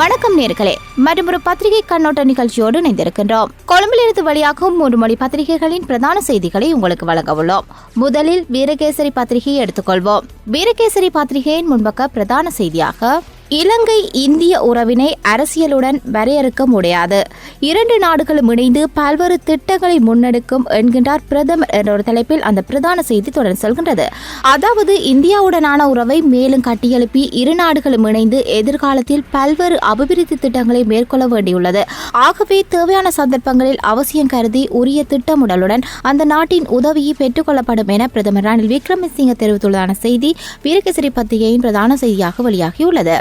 வணக்கம் நேர்களே, மற்றும் ஒரு பத்திரிகை கண்ணோட்ட நிகழ்ச்சியோடு இணைந்திருக்கின்றோம். கொழும்பிலிருந்து வெளியாகும் 3 மொழி பத்திரிகைகளின் பிரதான செய்திகளை உங்களுக்கு வழங்க உள்ளோம். முதலில் வீரகேசரி பத்திரிகையை எடுத்துக்கொள்வோம். வீரகேசரி பத்திரிகையின் முன்பக்க பிரதான செய்தியாக, இலங்கை இந்திய உறவினை அரசியலுடன் வரையறுக்க முடியாது, 2 நாடுகளும் இணைந்து பல்வேறு திட்டங்களை முன்னெடுக்கும் என்கின்றார் பிரதமர் என்ற ஒரு தலைப்பில் அந்த பிரதான செய்தி தொடர்ந்து செல்கின்றது. அதாவது இந்தியாவுடனான உறவை மேலும் கட்டியெழுப்பி 2 நாடுகளும் இணைந்து எதிர்காலத்தில் பல்வேறு அபிவிருத்தி திட்டங்களை மேற்கொள்ள வேண்டியுள்ளது. ஆகவே தேவையான சந்தர்ப்பங்களில் அவசியம் கருதி உரிய திட்டமிடலுடன் அந்த நாட்டின் உதவியை பெற்றுக் கொள்ளப்படும் என பிரதமர் ரணில் விக்ரமசிங்க தெரிவித்துள்ளதான செய்தி வீரகேசரி பத்திரிகையின் பிரதான செய்தியாக வெளியாகியுள்ளது.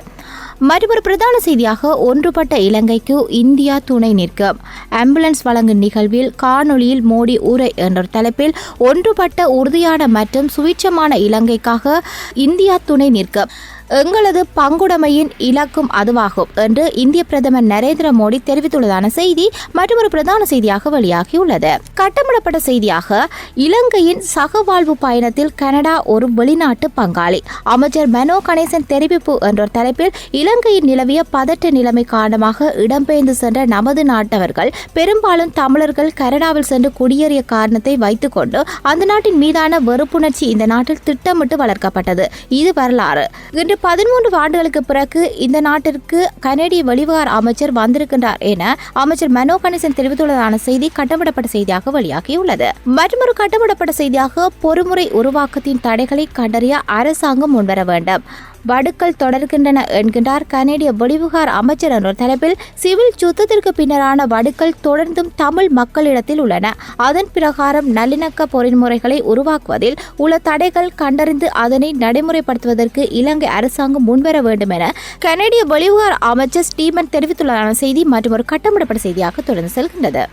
மற்றொரு பிரதான செய்தியாக, ஒன்றுபட்ட இலங்கைக்கு இந்தியா துணை நிற்கும், ஆம்புலன்ஸ் வழங்கும் நிகழ்வில் காணொலியில் மோடி உரை என்ற தலைப்பில், ஒன்றுபட்ட உறுதியான மற்றும் சுயேட்சமான இலங்கைக்காக இந்தியா துணை நிற்கும், எங்களது பங்குடைமையின் இலக்கும் அதுவாகும் என்று இந்திய பிரதமர் நரேந்திர மோடி தெரிவித்துள்ளதான செய்தி மற்றொரு பிரதான செய்தியாக வெளியாகியுள்ளது. கட்டமிடப்பட்ட செய்தியாக, இலங்கையின் சகவாழ்வு பயணத்தில் கனடா ஒரு வெளிநாட்டு பங்காளி, அமைச்சர் மனோ கணேசன் தெரிவிப்பு என்ற தலைப்பில், இலங்கையில் நிலவிய பதட்ட நிலைமை காரணமாக இடம்பெயர்ந்து சென்ற நமது நாட்டவர்கள் பெரும்பாலும் தமிழர்கள் கனடாவில் சென்று குடியேறிய காரணத்தை வைத்துக் கொண்டு அந்த நாட்டின் மீதான வெறுப்புணர்ச்சி இந்த நாட்டில் திட்டமிட்டு வளர்க்கப்பட்டது. இது வரலாறு. இன்று 13 ஆண்டுகளுக்கு பிறகு இந்த நாட்டிற்கு கனடிய வெளிவிவகார அமைச்சர் வந்திருக்கின்றார் என அமைச்சர் மனோ கணேசன் தெரிவித்துள்ளதான செய்தி கட்டமிடப்பட்ட செய்தியாக வெளியாகியுள்ளது. மற்றொரு கட்டமிடப்பட்ட செய்தியாக, பொறுமுறை உருவாக்கத்தின் தடைகளை கண்டறிய அரசாங்கம் முன்வர வேண்டும், வடுக்கள் தொடர்கின்றன என்கின்றார் கனடிய வெளிவிவகார அமைச்சர் என்ற தலைப்பில், சிவில் யுத்தத்திற்கு பின்னரான வடுக்கள் தொடர்ந்தும் தமிழ் மக்களிடத்தில் உள்ளன, அதன் பிரகாரம் நல்லிணக்க பொறிமுறைகளை உருவாக்குவதில் உள்ள தடைகள் கண்டறிந்து அதனை நடைமுறைப்படுத்துவதற்கு இலங்கை அரசாங்கம் முன்வர வேண்டும் என கனடிய வெளிவிவகார அமைச்சர் ஸ்டீமன் தெரிவித்துள்ளதான செய்தி மற்றும் ஒரு கட்டமிடப்பட்ட செய்தியாக தொடர்ந்து செல்கின்றது.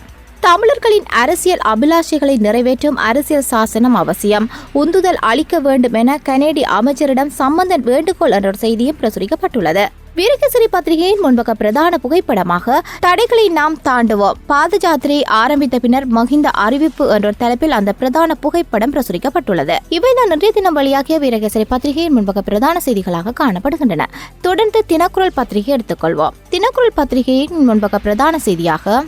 தமிழர்களின் அரசியல் அபிலாஷைகளை நிறைவேற்றும் அரசியல் சாசனம் அவசியம், உந்துதல் அளிக்க வேண்டும் என கனேடிய அமைச்சரிடம் சம்பந்தன் வேண்டுகோள் என்ற செய்தியும் பிரசுரிக்கப்பட்டுள்ளது. வீரகேசரி பத்திரிகையின் முன்பக்க பிரதான புகைப்படமாக, தடைகளை நாம் தாண்டுவோம், பாத யாத்திரையை ஆரம்பித்த பின்னர் மஹிந்த அறிவிப்பு என்ற தலைப்பில் அந்த பிரதான புகைப்படம் பிரசுரிக்கப்பட்டுள்ளது. இவைதான் இன்றைய தினம் வெளியாகிய வீரகேசரி பத்திரிகையின் முன்பக்க பிரதான செய்திகளாக காணப்படுகின்றன. தொடர்ந்து தினக்குரல் பத்திரிகை எடுத்துக்கொள்வோம். தினக்குரல் பத்திரிகையின் முன்பக்க பிரதான செய்தியாக,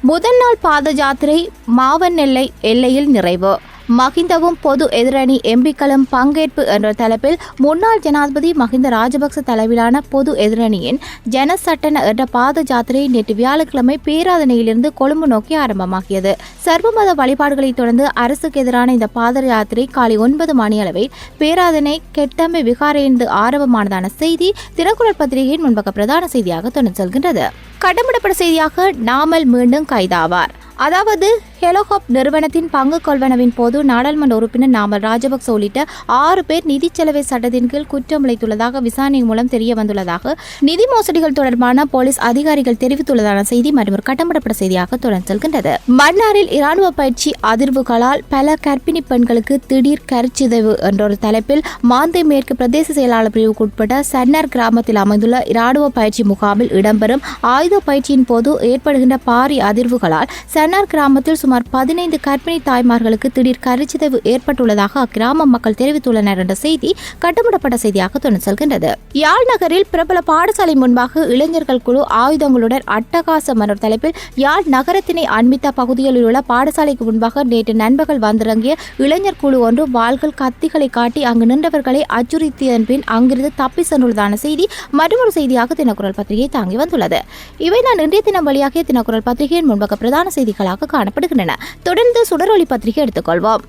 முதல் நாள் பாத யாத்திரை மாவனெல்லை எல்லையில் நிறைவு, மஹிந்தவும் பொது எதிரணி எம்பிக்களும் பங்கேற்பு என்ற தலைப்பில், முன்னாள் ஜனாதிபதி மஹிந்த ராஜபக்ச தலைவிலான பொது எதிரணியின் ஜனசட்டன என்ற பாத யாத்திரை நேற்று வியாழக்கிழமை பேராதனையிலிருந்து கொழும்பு நோக்கி ஆரம்பமாகியது. சர்வமத வழிபாடுகளை தொடர்ந்து அரசுக்கு எதிரான இந்த பாத யாத்திரை காலை 9 மணியளவில் பேராதனை கெட்டமை விகாரையிலிருந்து ஆரம்பமானதான செய்தி தினக்குரல் பத்திரிகையின் முன்பக்க பிரதான செய்தியாக தொடர்ந்து செல்கின்றது. கட்டமிடப்பட்ட செய்தியாக, நாமல் மீண்டும் கைதாவார். அதாவது ஹெலோஹாப் நிறுவனத்தின் பங்கு கொள்வனவின் போது நாடாளுமன்ற உறுப்பினர் நாமல் ராஜபக்ச உள்ளிட்ட 6 பேர் நிதி செலவை சட்டத்தின் கீழ் குற்றம் இழைத்துள்ளதாக விசாரணை மூலம் தெரிய வந்துள்ளதாக நிதி மோசடிகள் தொடர்பான போலீஸ் அதிகாரிகள் தெரிவித்துள்ளதான செய்தி மற்றும் ஒரு கட்டமிடப்பட்ட செய்தியாக தொடர்ந்து செல்கின்றது. மன்னாரில் இராணுவ பயிற்சி அதிர்வுகளால் பல கர்ப்பிணி பெண்களுக்கு திடீர் கருச்சிதைவு என்ற ஒரு தலைப்பில், மாந்தை மேற்கு பிரதேச செயலாளர் பிரிவுக்குட்பட்ட சன்னார் கிராமத்தில் அமைந்துள்ள இராணுவ பயிற்சி முகாமில் இடம்பெறும் ஆயுத பயிற்சியின் போது ஏற்படுகின்ற பாரிய அதிர்வுகளால் சன்னார் கிராமத்தில் சுமார் 15 கர்ப்பிணி தாய்மார்களுக்கு திடீர் கருச்சிதைவு ஏற்பட்டுள்ளதாக அக்கிராம மக்கள் தெரிவித்துள்ளனர் என்ற செய்தி கட்டமிடப்பட்ட செய்தியாக தொடர்ந்து செல்கின்றது. யாழ் நகரில் பிரபல பாடசாலை முன்பாக இளைஞர்கள் குழு ஆயுதங்களுடன் அட்டகாசம் என்ற தலைப்பில், யாழ் நகரத்தினை அண்மித்த பகுதிகளில் உள்ள பாடசாலைக்கு முன்பாக நேற்று நண்பர்கள் வந்திறங்கிய இளைஞர் குழு ஒன்று வாள்கள் கத்திகளை காட்டி அங்கு நின்றவர்களை அச்சுறுத்தியதன் பின் அங்கிருந்து தப்பி சென்றுள்ளதான செய்தி மற்றொரு செய்தியாக தினக்குரல் பத்திரிகை தாங்கி வந்துள்ளது. இவைதான் இன்றைய தினம் வெளியாகிய தினக்குரல் பத்திரிகையின் முன்பக்க பிரதான செய்திகளாக காணப்படுகின்றன. தொடர்ந்து சுடரொளி பத்திரிகை எடுத்துக்கொள்வோம்.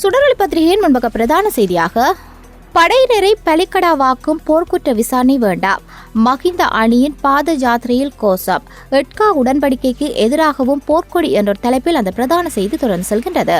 சுடரொளி பத்திரிகையின் முன்பக்க பிரதான செய்தியாக, படையினரை பலிக்கடாவாக்கும் போர்க்குற்ற விசாரணை வேண்டாம், மஹிந்த அணியின் பாத யாத்திரையில் கோஷம், எட்கா உடன்படிக்கைக்கு எதிராகவும் போர்க்கொடி என்ற தலைப்பில் அந்த பிரதான செய்தி தொடர்ந்து செல்கின்றது.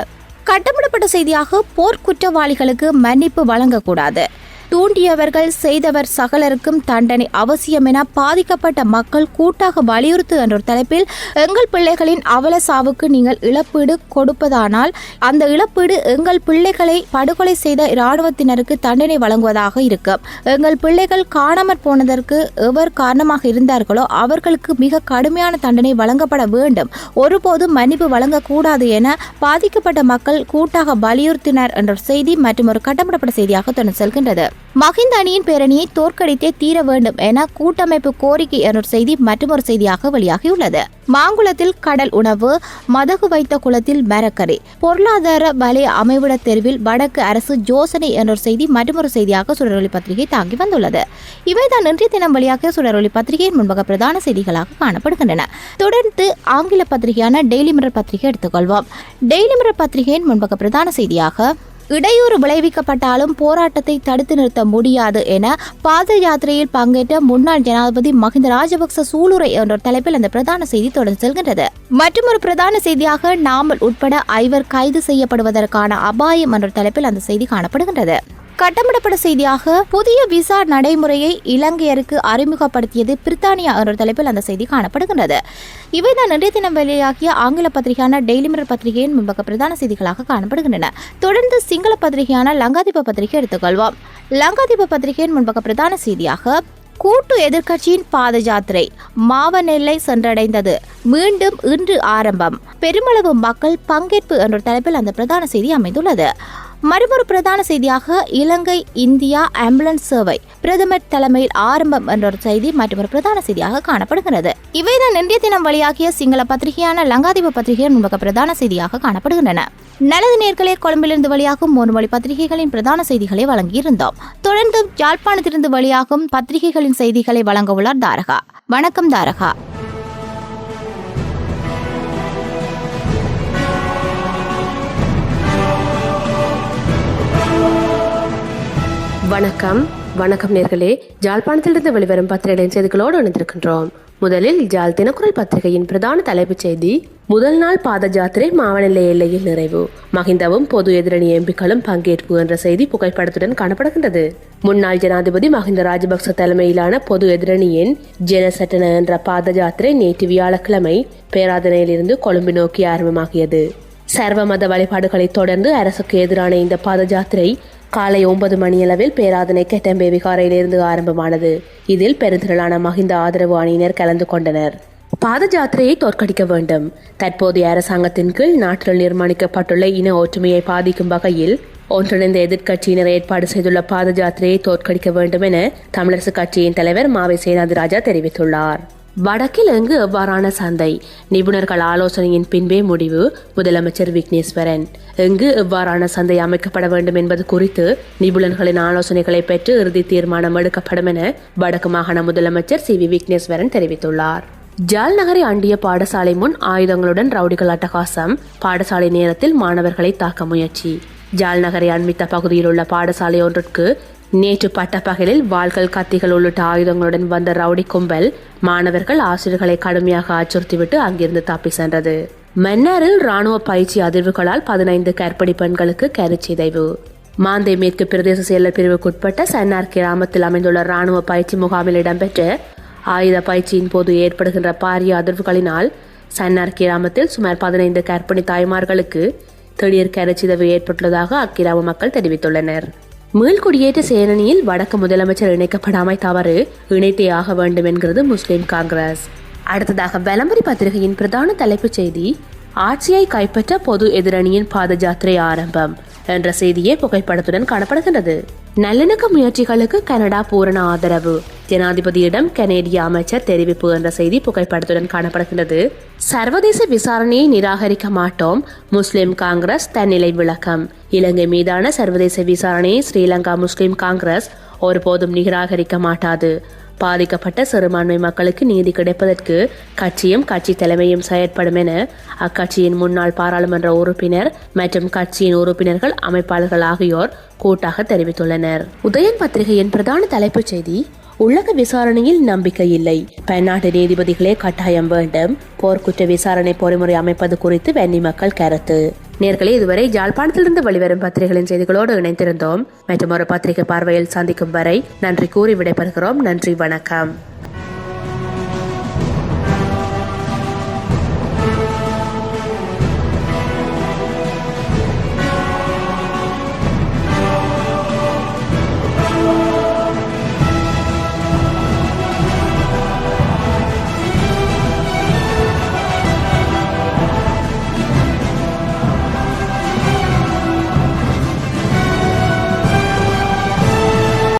கட்டமிடப்பட்ட செய்தியாக, போர்க்குற்றவாளிகளுக்கு மன்னிப்பு வழங்கக்கூடாது, தூண்டியவர்கள் செய்தவர் சகலருக்கும் தண்டனை அவசியம் என பாதிக்கப்பட்ட மக்கள் கூட்டாக வலியுறுத்து என்ற தலைப்பில், எங்கள் பிள்ளைகளின் அவல சாவுக்கு நீங்கள் இழப்பீடு கொடுப்பதானால் அந்த இழப்பீடு எங்கள் பிள்ளைகளை படுகொலை செய்த இராணுவத்தினருக்கு தண்டனை வழங்குவதாக இருக்கும். எங்கள் பிள்ளைகள் காணாமற் போனதற்கு எவர் காரணமாக இருந்தார்களோ அவர்களுக்கு மிக கடுமையான தண்டனை வழங்கப்பட வேண்டும், ஒருபோதும் மன்னிப்பு வழங்கக்கூடாது என பாதிக்கப்பட்ட மக்கள் கூட்டாக வலியுறுத்தினர் என்ற செய்தி மற்றும் ஒரு கட்டமிடப்பட்ட செய்தியாக தொடர்ந்து செல்கின்றது. மஹிந்த அணியின் பேரணியை தோற்கடித்தே தீர வேண்டும் என கூட்டமைப்பு கோரிக்கை என்ற செய்தி மற்றொரு செய்தியாக வெளியாகியுள்ளது. மாங்குளத்தில் கடல் உணவு, மதகு வைத்த குளத்தில் மரக்கறி, பொருளாதார வலய அமைவிட தெருவில் வடக்கு அரசு யோசனை என்ற செய்தி மற்றொரு செய்தியாக சுடரொலி பத்திரிகை தாங்கி வந்துள்ளது. இவைதான் இன்றைய தினம் வெளியாக சுடரொலி பத்திரிகையின் முன்பக பிரதான செய்திகளாக காணப்படுகின்றன. தொடர்ந்து ஆங்கில பத்திரிகையான டெய்லி மிரர் பத்திரிகை எடுத்துக்கொள்வோம். டெய்லி மிரர் பத்திரிகையின் முன்பக பிரதான செய்தியாக இடையூறு விளைவிக்கப்பட்டாலும் போராட்டத்தை தடுத்து நிறுத்த முடியாது என பாத யாத்திரையில் பங்கேற்ற முன்னாள் ஜனாதிபதி மஹிந்த ராஜபக்ச சூளுரை என்ற தலைப்பில் அந்த பிரதான செய்தி தொடர்ந்து செல்கின்றது. மற்றொரு பிரதான செய்தியாக நாமல் உட்பட 5 கைது செய்யப்படுவதற்கான அபாயம் என்ற தலைப்பில் அந்த செய்தி காணப்படுகின்றது. கட்டமிடப்பட்ட செய்தியாக புதிய விசா நடைமுறையை இலங்கையருக்கு அறிமுகப்படுத்தியது பிரித்தானியா என்ற தலைப்பில் அந்த செய்தி காணப்படுகின்றது. இவைதான் இன்றைய தினம் வெளியாகிய ஆங்கில பத்திரிகையான டெய்லி மிரர் பத்திரிகையின் முன்பக்க பிரதான செய்திகளாக காணப்படுகின்றன. தொடர்ந்து சிங்கள பத்திரிகையான லங்காதீப பத்திரிகை எடுத்துக்கொள்வோம். லங்காதீப பத்திரிகையின் முன்பக்க பிரதான செய்தியாக கூட்டு எதிர்க்கட்சியின் பாத யாத்திரை மாவனெல்லை சென்றடைந்தது, மீண்டும் இன்று ஆரம்பம், பெருமளவு மக்கள் பங்கேற்பு என்ற தலைப்பில் அந்த பிரதான செய்தி அமைந்துள்ளது. மறுபொரு பிரதான செய்தியாக இலங்கை இந்தியா ஆம்புலன்ஸ் சேவை பிரதமர் தலைமையில் ஆரம்பம் என்ற ஒரு செய்தி மற்றொரு பிரதான செய்தியாக காணப்படுகிறது. இவைதான் இன்றைய தினம் வெளியாகிய சிங்கள பத்திரிகையான லங்காதீப பத்திரிகையின் முன்பக்க பிரதான செய்தியாக காணப்படுகின்றன. நல்லது நேர்களே, கொழும்பிலிருந்து வெளியாகும் 3 மொழி பத்திரிகைகளின் பிரதான செய்திகளை வழங்கியிருந்தோம். தொடர்ந்து யாழ்ப்பாணத்திலிருந்து வெளியாகும் பத்திரிகைகளின் செய்திகளை வழங்க உள்ளார் தாரகா. வணக்கம் தாரகா. வணக்கம் நேர்களே. ஜாழ்ப்பாணத்திலிருந்து வெளிவரும் பத்திரிகைகளின் செய்திகளோடு இணைந்திருக்கின்றோம். முதலில் ஜாழ் தினக்குரல் பத்திரிகையின் பிரதான தலைப்புச் செய்தி, முதல் நாள் பாத யாத்திரை மாவனெல்லை எல்லையில் நிறைவு, மஹிந்தவும் பொது எதிரணி எம்பிக்களும் பங்கேற்பு என்ற செய்தி புகைப்படத்துடன் காணப்படுகின்றது. முன்னாள் ஜனாதிபதி மஹிந்த ராஜபக்ச தலைமையிலான பொது எதிரணியின் ஜெனசட்டன என்ற பாத யாத்திரை நேற்று வியாழக்கிழமை பேராதனையிலிருந்து கொழும்பு நோக்கி ஆரம்பமாகியது. சர்வ மத வழிபாடுகளை தொடர்ந்து அரசுக்கு எதிரான இந்த பாத யாத்திரை காலை 9 மணியளவில் பேராதனை கெட்டம்பே விகாரையிலிருந்து ஆரம்பமானது. இதில் பெருந்திரளான மஹிந்த ஆதரவு அணியினர் கலந்து கொண்டனர். பாத யாத்திரையை தோற்கடிக்க வேண்டும். தற்போதைய அரசாங்கத்தின் கீழ் நாட்டில் நிர்மாணிக்கப்பட்டுள்ள இன ஒற்றுமையை பாதிக்கும் வகையில் ஒன்றிணைந்த எதிர்க்கட்சியினர் ஏற்பாடு செய்துள்ள பாத யாத்திரையை தோற்கடிக்க வேண்டும் என தமிழரசு கட்சியின் தலைவர் மாவை சேனாதிராஜா தெரிவித்துள்ளார். வடக்கில் எங்கு எவ்வாறான சந்தை, நிபுணர்கள் ஆலோசனையின் பின்பே முடிவு, முதலமைச்சர் விக்னேஸ்வரன். எங்கு எவ்வாறான சந்தை அமைக்கப்பட வேண்டும் என்பது குறித்து நிபுணர்களின் ஆலோசனைகளை பெற்று இறுதி தீர்மானம் எடுக்கப்படும் என வடக்கு மாகாண முதலமைச்சர் சி.வி. விக்னேஸ்வரன் தெரிவித்துள்ளார். ஜாழ் நகரை அண்டிய பாடசாலை முன் ஆயுதங்களுடன் ரவுடிகள் அட்டகாசம், பாடசாலை நேரத்தில் மாணவர்களை தாக்க முயற்சி. ஜாழ் நகரை அண்மித்த பகுதியில் உள்ள பாடசாலை ஒன்றிற்கு நேற்று பட்டப்பகலில் வாள்கள், கத்திகள் உள்ளிட்ட ஆயுதங்களுடன் வந்த ரவுடி கும்பல் மாணவர்கள், ஆசிரியர்களை கடுமையாக அச்சுறுத்திவிட்டு அங்கிருந்து தப்பி சென்றது. மன்னாரில் ராணுவ பயிற்சி அதிர்வுகளால் 15 கர்ப்பிணி பெண்களுக்கு கருச்சிதைவு. மாந்தை மேற்கு பிரதேச செயலர் பிரிவுக்குட்பட்ட சன்னார் கிராமத்தில் அமைந்துள்ள ராணுவ பயிற்சி முகாமில் இடம்பெற்ற ஆயுத பயிற்சியின் போது ஏற்படுகின்ற பாரிய அதிர்வுகளினால் சன்னார் கிராமத்தில் சுமார் 15 கர்ப்பிணி தாய்மார்களுக்கு திடீர் கருச்சிதைவு ஏற்பட்டுள்ளதாக அக்கிராம மக்கள் தெரிவித்துள்ளனர். மீள்குடியேற்ற சேனனியில் வடக்கு முதலமைச்சர் இணைக்கப்படாமை தவறு, இணைத்தே ஆக வேண்டும் என்கிறது முஸ்லிம் காங்கிரஸ். அடுத்ததாக விளம்பரி பத்திரிகையின் பிரதான தலைப்புச் செய்தி, ஆட்சியை கைப்பற்ற பொது எதிரணியின் பாத யாத்திரை ஆரம்பம் என்ற செய்தியே புகைப்படத்துடன் காணப்படுகின்றது. நல்லிணக்க முயற்சிகளுக்கு கனடா பூரண ஆதரவு, ஜனாதிபதியிடம் கனேடிய அமைச்சர் தெரிவிப்பு என்ற செய்தி புகைப்படத்துடன் காணப்படுகின்றது. சர்வதேச விசாரணையை நிராகரிக்க மாட்டோம், முஸ்லிம் காங்கிரஸ் தன்னிலை விளக்கம். இலங்கை மீதான சர்வதேச விசாரணையை ஸ்ரீலங்கா முஸ்லிம் காங்கிரஸ் ஒருபோதும் நிராகரிக்க மாட்டாது. பாதிக்கப்பட்ட சிறுபான்மை மக்களுக்கு நீதி கிடைப்பதற்கு கட்சியும் கட்சி தலைமையும் செயற்படும் என அக்கட்சியின் முன்னாள் பாராளுமன்ற உறுப்பினர் மற்றும் கட்சியின் உறுப்பினர்கள், அமைப்பாளர்கள் ஆகியோர் கூட்டாக தெரிவித்துள்ளனர். உதயன் பத்திரிகையின் பிரதான தலைப்புச் செய்தி, உள்ளக விசாரணையில் நம்பிக்கை இல்லை, பன்னாட்டு நீதிபதிகளே கட்டாயம் வேண்டும், போர்க்குற்ற விசாரணை பொறிமுறை அமைப்பது குறித்து வன்னி மக்கள் கருத்து. நேர்களே, இதுவரை யாழ்ப்பாணத்திலிருந்து வெளிவரும் பத்திரிகைகளின் செய்திகளோடு இணைந்திருந்தோம். மற்றும் ஒரு பத்திரிகை பார்வையில் சந்திக்கும் வரை நன்றி கூறி விடைபெறுகிறோம். நன்றி, வணக்கம்.